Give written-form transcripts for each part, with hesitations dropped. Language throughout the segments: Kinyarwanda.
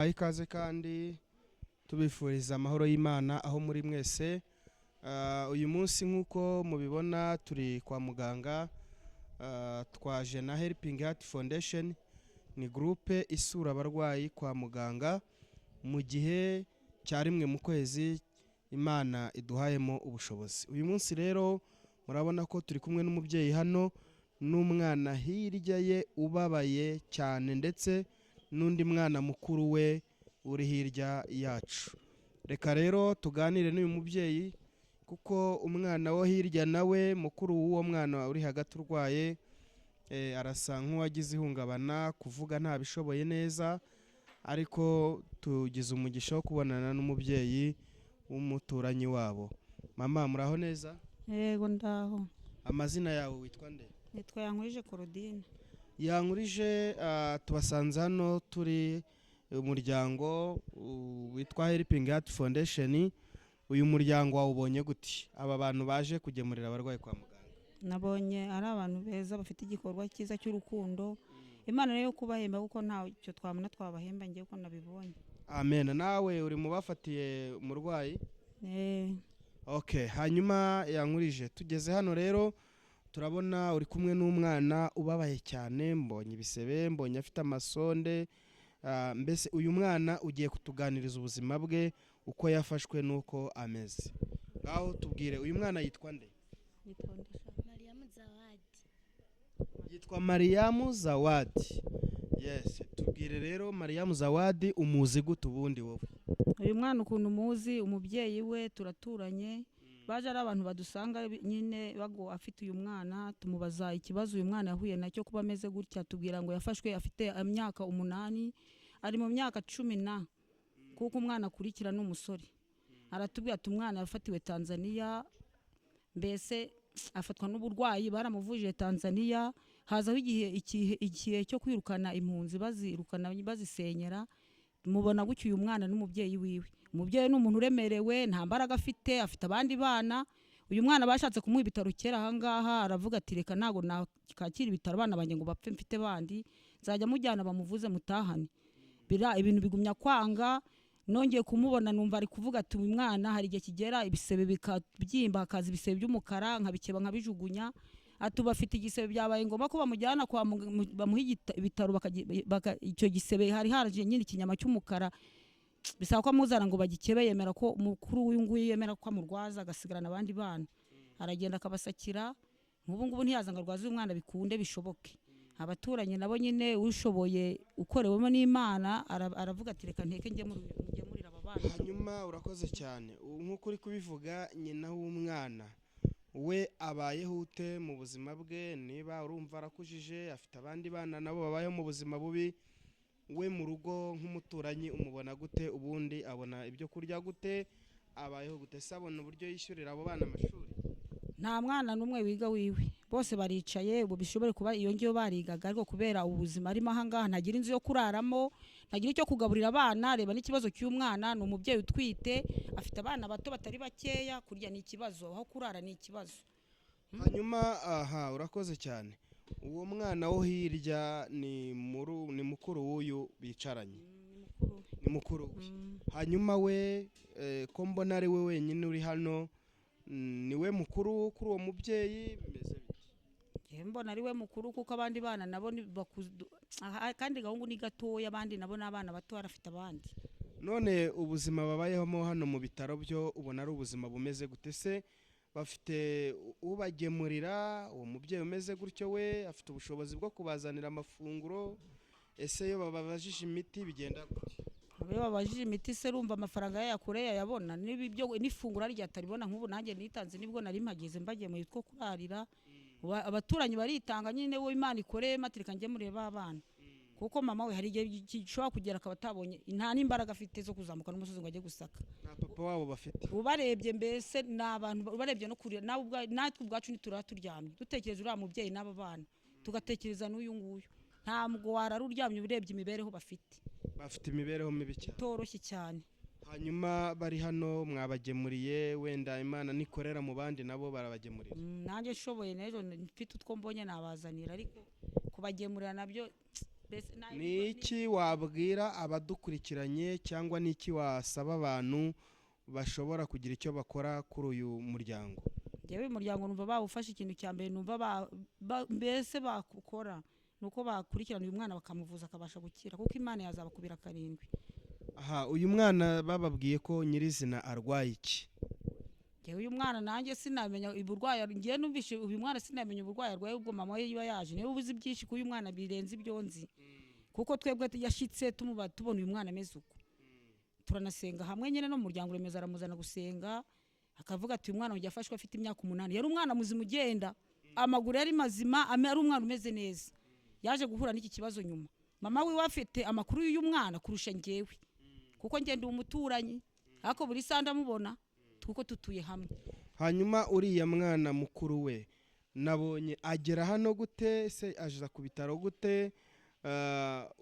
Ikaze kandi tubifuriza amahoro y'Imana aho muri mwese. Uyu munsi nk'uko mubibona turi kwa muganga, twaje na Helping Heart Foundation, ni groupe isura abarwayi kwa muganga mu gihe cya rimwe mu kwezi Imana iduhayemo ubushobozi. Uyu munsi rero murabona ko turi kumwe n'umubyeyi hano n'umwana hirya ye ubabaye cyane, ndetse n'undi mwana mukuru we uri hirya yacu. Reka rero tuganire n'uyu mubyeyi kuko umwana wo hirya nawe mukuru w'uwo mwana uri hagati urwaye, arasa nk'uwagize ihungabana, kuvuga ntabishoboye neza, ariko tugize umugisha wo kubonana n'umubyeyi w'umuturanyi wabo. Mama, muraho neza? Yego ndaho. Amazina yawe witwa nde? Nitwa Yankurije Claudine. Yankurije, tubasanze hano turi umuryango witwa Helping Heart Foundation. Uyu muryango wawubonye gute? Aba bantu baje kugemurira abarwayi kwa muganga. Nabonye ari abantu beza bafite igikorwa cyiza cy'urukundo. Imana rero kubahemba kuko ntacyo twamuna twabahemba ngiye uko nabibonye. Amen. Nawe uri mu bafatiye umurwayi? Okay, hanyuma Yankurije, tugeze hano rero turabona uri kumwe n'umwana ubabaye cyane, mbonye ibisebe, mbonye afite amasonde. Mbese uyu mwana ugiye kutuganiriza ubuzima bwe uko yafashwe nuko ameze. Ngaho tubwire, uyu mwana yitwa nde? Mariamu Zawadi. Yitwa Mariamu Zawadi. Yes, tubwire rero Mariamu Zawadi, umuzi gute ubundi wowe? Uyu mwana ukuntu umuzi, umubyeyi we turaturanye. Baje ari abantu badusanga nyine bago afite uyu mwana, tumubaza ikibazo uyu mwana yahuye nacyo kuba ameze gutya, tubwira ngo yafashwe afite imyaka 8, ari mu myaka 10 kuko umwana akurikira n'umusore. Aratubwira ati umwana yafatiwe Tanzania, mbese afatwa n'uburwayi, baramuvuje Tanzania, hazaho igihe cyo kwirukana impunzi, bazirukana bazisenyera. Mubona gutyo uyu mwana n'umubyeyi wiwe. Umubyeyi ni umuntu uremerewe, nta mbaraga afite abandi bana. Uyu mwana bashatse kumuha ibitaro kera ahangaha, aravuga ati reka ntago nakakira ibitaro abana banjye ngo bapfe, mfite bandi, nzajya mujyana bamuvuze mutahane. Ibintu bigumya kwanga. Nongeye kumubona numva ari kuvuga ati uyu mwana hari igihe kigera ibisebe bikabyimba, hakaza ibisebe by'umukara, nkabikeba nkabijugunya. Ati bafite igisebe byabaye ngomba ko bamujyana kwa bamuha ibitaro, icyo gisebe hari haraje nyine ikinyama cy'umukara, bisaba ko amuzana ngo bagikebe. Yemera ko mukuru w'uyu nguyu yemera ko amurwaza, agasigarana abandi bana. Aragenda akabasakira. Nk'ubu ngubu ntiyaza ngo arwaze uyu mwana bikunde bishoboke. Abaturanye nabo nyine ushoboye ukorewemo n'Imana aravuga ati reka nteke ngemurira aba bana. Hanyuma urakoze cyane. Nk'uko uri kubivuga, nyina w'umwana we abayeho ute mu buzima bwe? Niba urumva arakujije, afite abandi bana nabo babayeho mu buzima bubi, we mu rugo nk'umuturanyi umubona gute? Ubundi abona ibyo kurya gute? Abayeho gute? Sabona uburyo yishyurira abo bana amashuri? Nta mwana n'umwe wiga wiwe, bose baricaye. Ubu bishobore kuba iyo ngiyo barigaga, ariko kubera ubuzima arimo ahangaha ntagira inzu yo kuraramo, ntagira icyo kugaburira abana. Reba n'ikibazo cy'umwana, ni umubyeyi utwite, afite abana bato batari bakeya, kurya ni ikibazo, aho kurara ni ikibazo. Hanyuma urakoze cyane. Uwo mwana wo hirya ni mukuru w'uyu bicaranye? Ni mukuru we. Hanyuma we ko mbona ari we wenyine uri hano, ni we mukuru kuri uwo mubyeyi, bimeze bite? Mbona ari we mukuru kuko abandi bana nabo kandi gahungu ni gatoya, abandi nabo n'abana bato, arafite abandi. None ubuzima babayemo hano mu bitaro byo ubona ari ubuzima bumeze gute? Se bafite ubagemurira? Uwo mubyeyi umeze gutyo we afite ubushobozi bwo kubazanira amafunguro? Ese iyo babajije imiti bigenda gute? Iyo babajije imiti se rumva amafaranga yayakoreye yayabona? N'ifunguro rya ataribona. Nk'ubu nanjye nitanze nibwo nari mpagize mbagemuye two kurarira. Abaturanyi baritanga nyine, wo Imana ikoreye matirika ngemurire babana. Kuko mama we hari igihe gishobora kugera akaba atabonye, nta n'imbaraga afite zo kuzamuka n'umusozi ngo ajye gusaka. Nta papa wabo bafite? Ubarebye mbese n'abantu ubarebye no kurira, natwe ubwacu turyamye dutekereza uriya mubyeyi n'aba bana, tugatekereza n'uyu nguyu. Ntabwo warara uryamye urebye imibereho bafite. Bafite imibereho mibi cyane, itoroshye cyane. Hanyuma bari hano mwabagemuriye, wenda Imana nikorera mu bandi nabo barabagemurira? Nanjye nshoboye n'ejo mfite utwo mbonye nabazanira, ariko kubagemurira nabyo ni iki wabwira abadukurikiranye cyangwa ni iki wasaba abantu bashobora kugira icyo bakora kuri uyu muryango? Yewe umuryango numva bawufashe ikintu cya mbere numva mbese bakukora nuko bakurikirana uyu mwana bakamuvuza akabasha gukira kuko Imana yazabakubira karindwi. Aha, uyu mwana bababwiye ko nyirizina arwaye iki? Yewe uyu mwana nanjye sinamenya uburwayi ngiye numvishe uyu mwana sinamenya uburwayi arwaye ubwo mama we yiba yaje niwe ubuzi byinshi ko uyu mwana birenze ibyonzi kuko twebwe yashitse tubona uyu mwana ameze uko turanasenga hamwe nyene no mu muryango remeza aramuzana gusenga akavuga ati uyu mwana ujya afashwe afite imyaka 8 yari umwana muzima ugenda amaguru yari mazima ari umwana umeze neza yaje guhura n'iki kibazo nyuma mama we wafite amakuru y'uyu mwana kurusha ngewe kuko ngende umuturanyi ariko buri sanda mubona kuko tutuye hamwe. Hanyuma uriya mwana mukuru we nabonye agera hano gute se aje ku bitaro gute?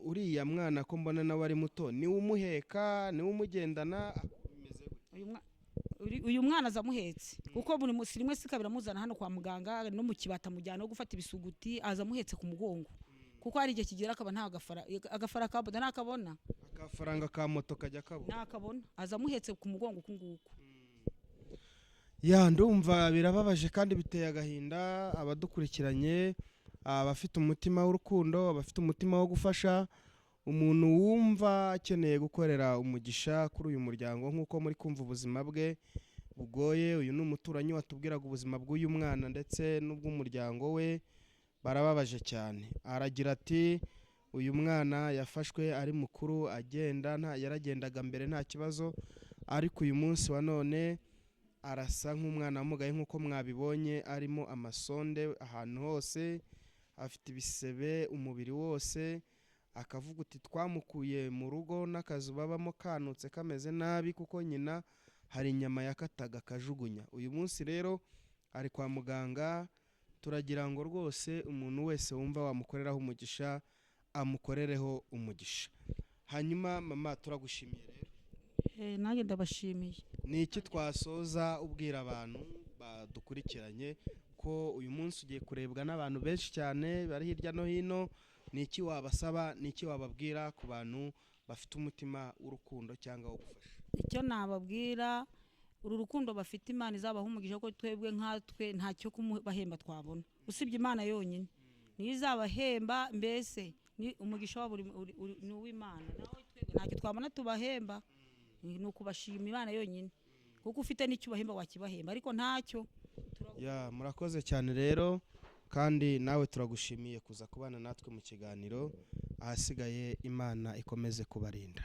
Uriya mwana ko mbona nawe ari muto ni umuheka ni umugendana uyu mwana azamuhetse kuko buri musi rimwe sikabira muzana hano kwa muganga no mu kibata mujyana no gufata ibisuguti azamuhetse ku mugongo kuko hari igihe kigera akaba nta agafara kabona nakabona agafaranga ka moto kajya kabona nakabona azamuhetse ku mugongo kunguko. Ya ndumva birababaje kandi biteye agahinda abadukurikiranye abafite umutima w'urukundo abafite umutima wo gufasha umuntu wumva akeneye gukorera umugisha kuri uyu muryango nk'uko muri kumva ubuzima bwe bugoye. Uyu ni umuturanyi watubwiraga ubuzima bw'uyu mwana ndetse n'ubw'umuryango we barababaje cyane. Aragira ati uyu mwana yafashwe ari mukuru agenda yaragendaga mbere nta kibazo ariko uyu munsi wa none arasa nk'umwana wamugaye nk'uko mwabibonye arimo amasonde ahantu hose afite ibisebe umubiri wose akavuga uti twamukuye mu rugo n'akazu babamo kanutse kameze nabi kuko nyina hari inyama yakataga kajugunya. Uyu munsi rero ari kwa muganga turagira ngo rwose umuntu wese wumva wamukoreraho umugisha amukorereho umugisha. Hanyuma mama turagushimiye rero. Nanjye ndabashimiye. Ni iki twasoza ubwira abantu badukurikiranye ko uyu munsi ugiye kurebwa n'abantu benshi cyane bari hirya no hino? Ni iki wabasaba ni iki wababwira ku bantu bafite umutima w'urukundo cyangwa wo gufasha? Icyo nababwira uru rukundo bafite Imana izabaha umugisha ko twebwe nkatwe ntacyo kubahemba twabona usibye Imana yonyine niyo izabahemba mbese ni umugisha wa buri ni uw'Imana nawe twebwe ntacyo twabona tubahemba ni ukubashima Imana yonyine kuko ufite n'icyo bahemba wakibahemba ariko ntacyo. Ya murakoze cyane rero kandi nawe turagushimiye kuza kubana natwe mu kiganiro ahasigaye Imana ikomeze kubarinda.